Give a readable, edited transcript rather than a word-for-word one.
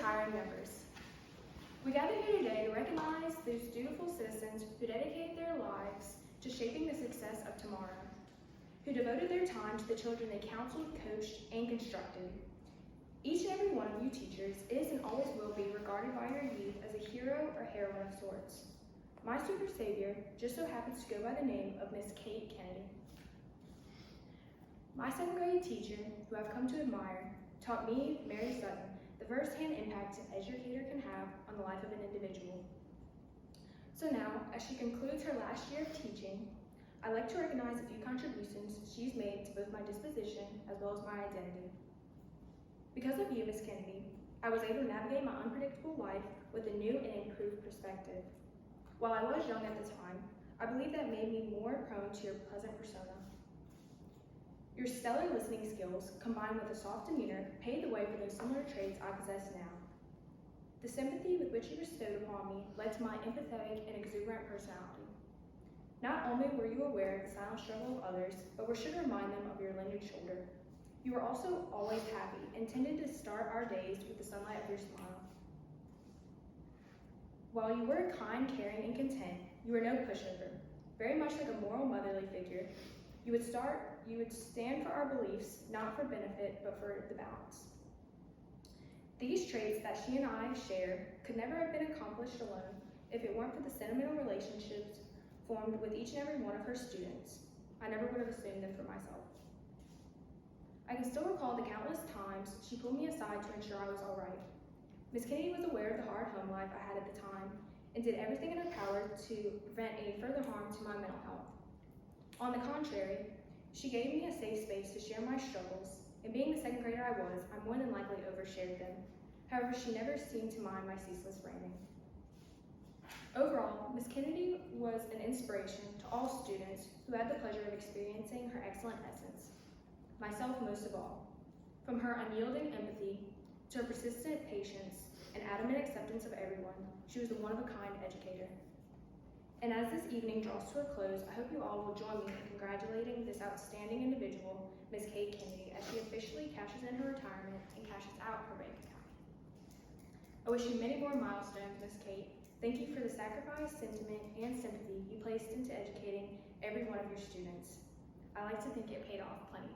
retiring members. We gather here today to recognize those dutiful citizens who dedicated their lives to shaping the success of tomorrow, who devoted their time to the children they counseled, coached, and constructed. Each and every one of you teachers is and always will be regarded by your youth as a hero or heroine of sorts. My super savior just so happens to go by the name of Miss Kate Kennedy. My 7th grade teacher, who I've come to admire, taught me, Mary Sutton, the first-hand impact an educator can have on the life of an individual. So now, as she concludes her last year of teaching, I'd like to recognize a few contributions she's made to both my disposition as well as my identity. Because of you, Miss Kennedy, I was able to navigate my unpredictable life with a new and improved perspective. While I was young at the time, I believe that made me more prone to your pleasant persona. Your stellar listening skills, combined with a soft demeanor, paved the way for those similar traits I possess now. The sympathy with which you bestowed upon me led to my empathetic and exuberant personality. Not only were you aware of the silent struggle of others, but were sure to remind them of your lended shoulder. You were also always happy and tended to start our days with the sunlight of your smile. While you were kind, caring, and content, you were no pushover. Very much like a moral motherly figure, you would stand for our beliefs, not for benefit, but for the balance. These traits that she and I share could never have been accomplished alone if it weren't for the sentimental relationships formed with each and every one of her students. I never would have assumed them for myself. I can still recall the countless times she pulled me aside to ensure I was all right. Miss Kennedy was aware of the hard home life I had at the time and did everything in her power to prevent any further harm to my mental health. On the contrary, she gave me a safe space to share my struggles, and being the 2nd grader I was, I more than likely overshared them. However, she never seemed to mind my ceaseless ranting. Overall, Miss Kennedy was an inspiration to all students who had the pleasure of experiencing her excellent essence, myself most of all. From her unyielding empathy to her persistent patience and adamant acceptance of everyone, she was a one-of-a-kind educator. And as this evening draws to a close, I hope you all will join me in congratulating this outstanding individual, Ms. Kate Kennedy, as she officially cashes in her retirement and cashes out her bank account. I wish you many more milestones, Ms. Kate. Thank you for the sacrifice, sentiment, and sympathy you placed into educating every one of your students. I like to think it paid off plenty.